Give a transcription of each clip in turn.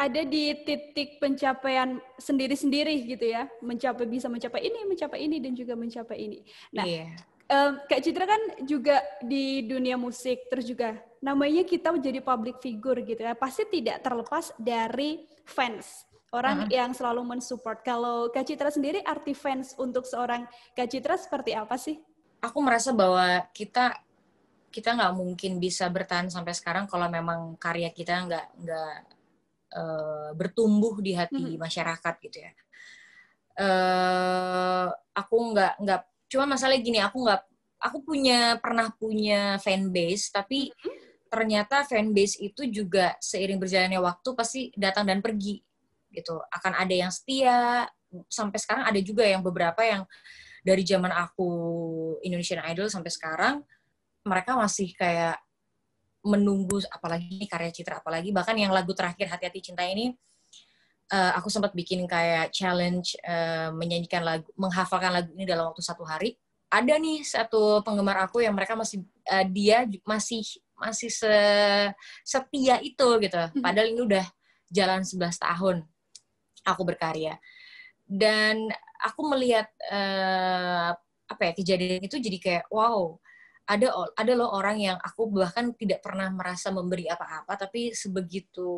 ada di titik pencapaian sendiri-sendiri gitu ya, bisa mencapai ini dan juga mencapai ini. Nah, Kak Citra kan juga di dunia musik, terus juga namanya kita menjadi public figure gitu ya, pasti tidak terlepas dari fans, orang yang selalu mensupport. Kalau Kak Citra sendiri, arti fans untuk seorang Kak Citra seperti apa sih? Aku merasa bahwa kita nggak mungkin bisa bertahan sampai sekarang kalau memang karya kita nggak bertumbuh di hati masyarakat gitu ya. Aku nggak cuma masalahnya gini, aku pernah punya fanbase, tapi ternyata fanbase itu juga seiring berjalannya waktu pasti datang dan pergi gitu. Akan ada yang setia, sampai sekarang ada juga yang beberapa yang dari zaman aku Indonesian Idol sampai sekarang mereka masih kayak menunggu apalagi karya Citra, apalagi bahkan yang lagu terakhir Hati-Hati Cinta ini aku sempat bikin kayak challenge menyanyikan lagu, menghafalkan lagu ini dalam waktu 1 hari. Ada nih satu penggemar aku yang mereka dia masih setia itu gitu. Padahal ini udah jalan 11 tahun aku berkarya. Dan aku melihat kejadian itu jadi kayak wow, ada loh orang yang aku bahkan tidak pernah merasa memberi apa-apa, tapi sebegitu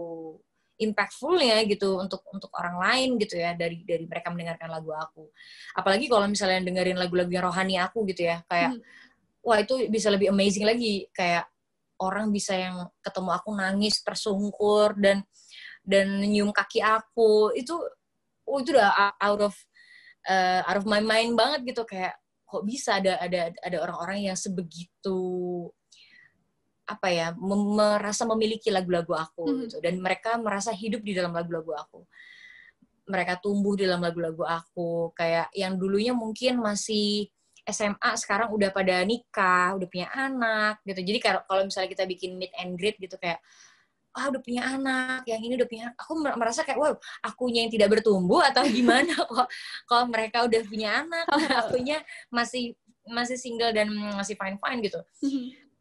impactful-nya gitu untuk orang lain gitu ya, dari mereka mendengarkan lagu aku. Apalagi kalau misalnya dengerin lagu-lagu yang rohani aku gitu ya, kayak wah itu bisa lebih amazing lagi, kayak orang bisa yang ketemu aku nangis tersungkur dan nyium kaki aku, itu udah out of my mind banget gitu, kayak kok bisa ada orang-orang yang sebegitu merasa memiliki lagu-lagu aku gitu, dan mereka merasa hidup di dalam lagu-lagu aku, mereka tumbuh di dalam lagu-lagu aku, kayak yang dulunya mungkin masih SMA sekarang udah pada nikah, udah punya anak gitu. Jadi kalau misalnya kita bikin meet and greet gitu, kayak udah punya anak, yang ini udah punya anak, aku merasa kayak wow, akunya yang tidak bertumbuh atau gimana kok mereka udah punya anak, akunya masih single dan masih fine gitu.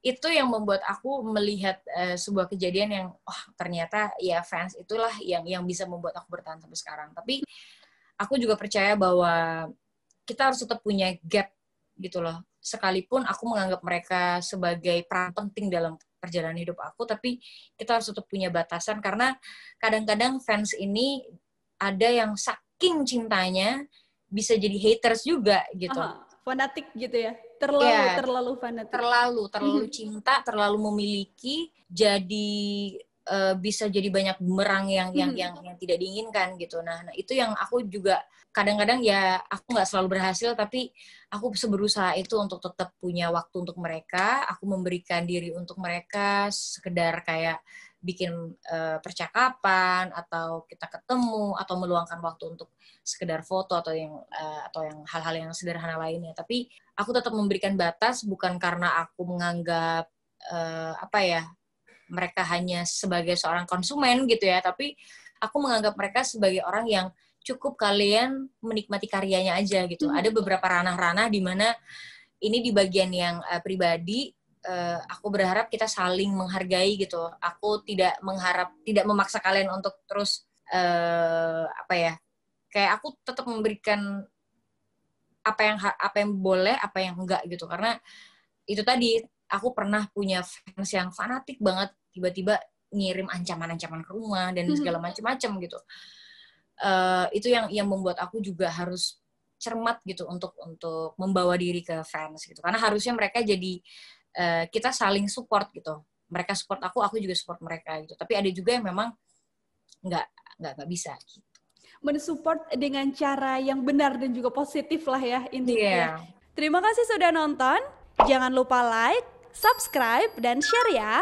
Itu yang membuat aku melihat sebuah kejadian yang ternyata ya fans itulah yang bisa membuat aku bertahan sampai sekarang. Tapi aku juga percaya bahwa kita harus tetap punya gap gitu loh. Sekalipun aku menganggap mereka sebagai peran penting dalam perjalanan hidup aku, tapi kita harus tetap punya batasan, karena kadang-kadang fans ini ada yang saking cintanya bisa jadi haters juga gitu. Fanatik gitu ya, terlalu fanatik, terlalu cinta, terlalu memiliki, jadi bisa jadi banyak bumerang yang tidak diinginkan gitu. Nah itu yang aku juga kadang-kadang ya aku nggak selalu berhasil, tapi aku berusaha itu untuk tetap punya waktu untuk mereka, aku memberikan diri untuk mereka, sekedar kayak bikin percakapan atau kita ketemu atau meluangkan waktu untuk sekedar foto atau yang hal-hal yang sederhana lainnya. Tapi aku tetap memberikan batas, bukan karena aku menganggap mereka hanya sebagai seorang konsumen gitu ya, tapi aku menganggap mereka sebagai orang yang cukup kalian menikmati karyanya aja gitu. Ada beberapa ranah-ranah di mana ini di bagian yang pribadi, aku berharap kita saling menghargai gitu. Aku tidak memaksa kalian untuk terus kayak aku tetap memberikan apa yang boleh, apa yang enggak gitu. Karena itu tadi, aku pernah punya fans yang fanatik banget, tiba-tiba ngirim ancaman-ancaman ke rumah dan segala macam-macam gitu. Itu yang membuat aku juga harus cermat gitu untuk membawa diri ke fans gitu. Karena harusnya mereka jadi kita saling support gitu. Mereka support aku juga support mereka gitu. Tapi ada juga yang memang nggak bisa gitu. Mensupport dengan cara yang benar dan juga positif lah ya intinya. Terima kasih sudah nonton. Jangan lupa like, subscribe, dan share ya.